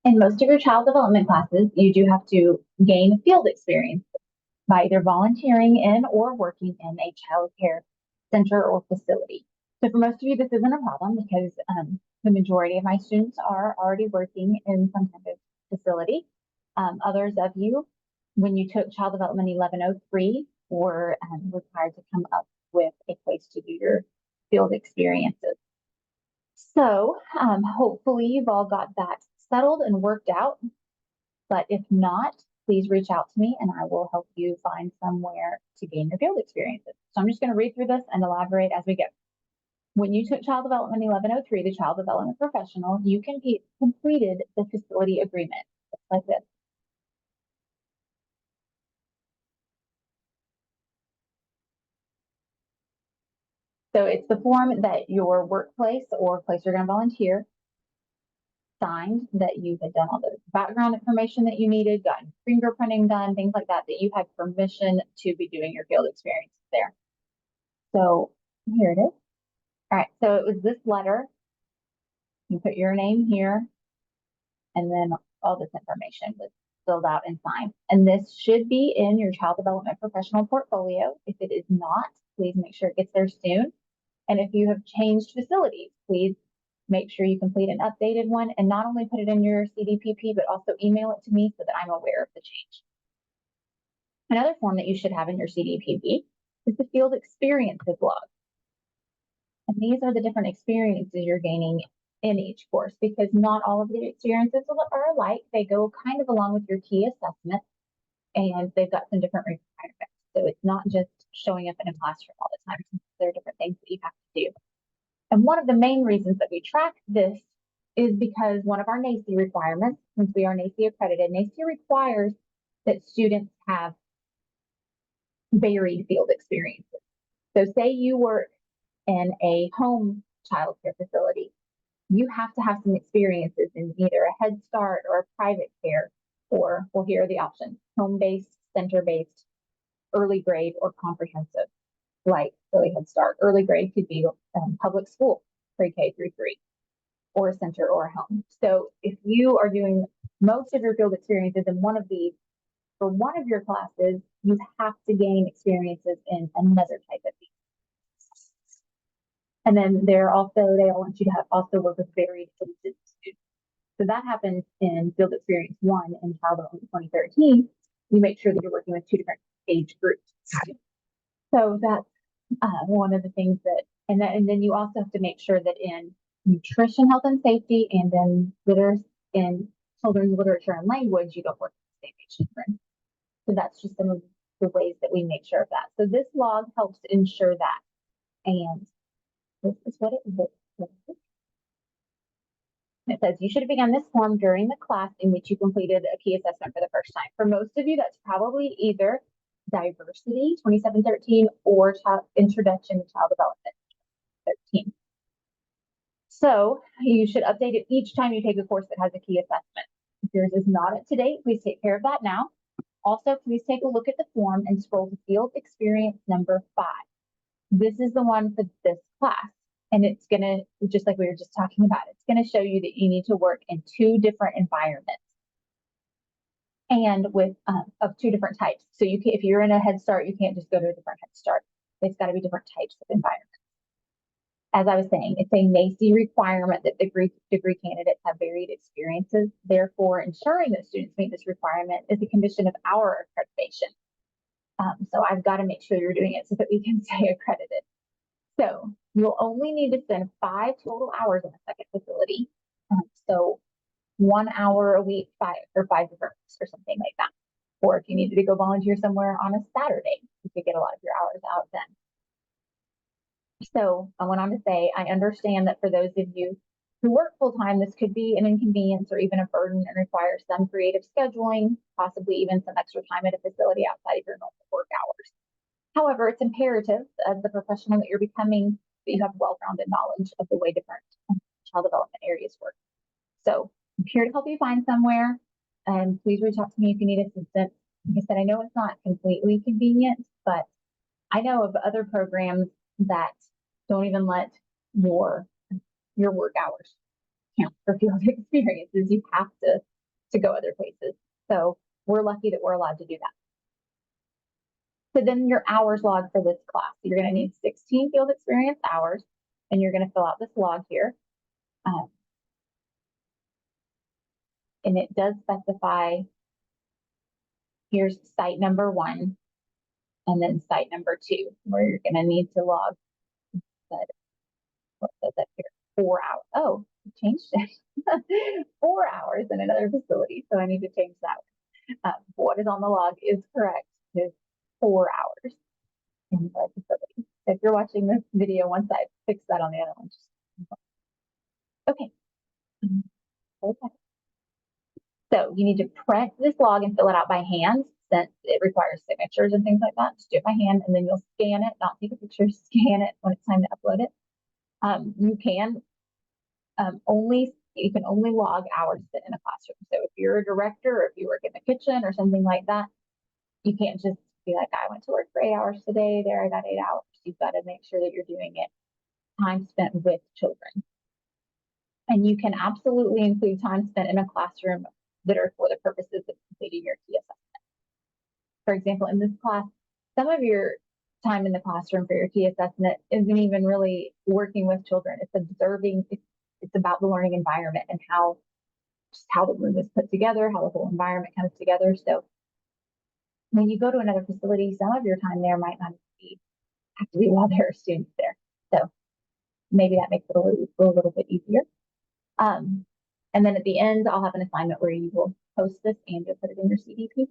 In most of your child development classes, you do have to gain field experience by either volunteering in or working in a child care center or facility. So for most of you, this isn't a problem because the majority of my students are already working in some kind of facility. Others of you, when you took Child Development 1103, were required to come up with a place to do your field experiences. So hopefully you've all got that settled and worked out. But if not, please reach out to me and I will help you find somewhere to gain your field experiences. So I'm just going to read through this and elaborate as we go. When you took Child Development 1103, the Child Development Professional, you completed the facility agreement, just like this. So it's the form that your workplace or place you're going to volunteer signed, that you had done all the background information that you needed, gotten fingerprinting done, things like that, that you had permission to be doing your field experiences there. So here it is. All right, so it was this letter. You put your name here, and then all this information was filled out and signed. And this should be in your child development professional portfolio. If it is not, please make sure it gets there soon. And if you have changed facilities, please make sure you complete an updated one and not only put it in your CDPP, but also email it to me so that I'm aware of the change. Another form that you should have in your CDPP is the field experiences log. And these are the different experiences you're gaining in each course, because not all of the experiences are alike. They go kind of along with your key assessment, and they've got some different requirements. So it's not just showing up in a classroom all the time. There are different things that you have to do. And one of the main reasons that we track this is because one of our NACCE requirements, since we are NACCE accredited, NACCE requires that students have varied field experiences. So say you work in a home child care facility, you have to have some experiences in either a Head Start or a private care, or, well, here are the options: home-based, center-based, early grade, or comprehensive, like early Head Start. Early grade could be public school, pre-K through 3, or a center or a home. So if you are doing most of your field experiences in one of these, for one of your classes, you have to gain experiences in another type of these. And then they all want you to also work with varied ages students. So that happens in Field Experience 1 in Child Development 2013. You make sure that you're working with 2 different age groups. So that's one of the things that, and then you also have to make sure that in nutrition, health, and safety, and then in children's literature and language, you don't work with the same age children. So that's just some of the ways that we make sure of that. So this log helps ensure that. And this is what it looks like. It says you should have begun this form during the class in which you completed a key assessment for the first time. For most of you, that's probably either Diversity 2713 or Introduction to Child Development 13. So you should update it each time you take a course that has a key assessment. If yours is not up to date, please take care of that now. Also, please take a look at the form and scroll to field experience number 5. This is the one for this class. And it's going to, just like we were just talking about, it's going to show you that you need to work in 2 different environments and with of 2 different types. So if you're in a Head Start, you can't just go to a different Head Start. It's got to be different types of environments. As I was saying, it's a NACCE requirement that degree candidates have varied experiences. Therefore, ensuring that students meet this requirement is a condition of our accreditation. So I've got to make sure you're doing it so that we can stay accredited. So you'll only need to spend 5 total hours in a second facility. So 1 hour a week, 5 different weeks or something like that. Or if you needed to go volunteer somewhere on a Saturday, you could get a lot of your hours out then. So I went on to say, I understand that for those of you who work full-time, this could be an inconvenience or even a burden and require some creative scheduling, possibly even some extra time at a facility outside of your normal work hours. However, it's imperative as the professional that you're becoming that you have well-rounded knowledge of the way different child development areas work. So I'm here to help you find somewhere, and please reach out to me if you need assistance. Like I said, I know it's not completely convenient, but I know of other programs that don't even let your work hours count for field experiences. You have to to go other places. So we're lucky that we're allowed to do that. So then your hours log for this class, you're going to need 16 field experience hours, and you're going to fill out this log here. And it does specify, here's site number 1, and then site number 2, where you're going to need to log, what says that here, 4 hours. Oh, I changed it. 4 hours in another facility, so I need to change that. What is on the log is correct. It's 4 hours in the facility. If you're watching this video, once I fix that on the other one, okay. Okay. So you need to print this log and fill it out by hand, since it requires signatures and things like that. Just do it by hand, and then you'll scan it, not take a picture, scan it when it's time to upload it. You can only log hours spent in a classroom. So if you're a director, or if you work in the kitchen or something like that, you can't just be like, I went to work for 8 hours today, there I got 8 hours. You've got to make sure that you're doing it time spent with children. And you can absolutely include time spent in a classroom that are for the purposes of completing your key assessment. For example, in this class, some of your time in the classroom for your key assessment isn't even really working with children. It's observing, it's about the learning environment and how the room is put together, how the whole environment comes together. So when you go to another facility, some of your time there might not have to be while there are students there. So maybe that makes it a little bit easier. And then at the end, I'll have an assignment where you will post this and you'll put it in your CDPP.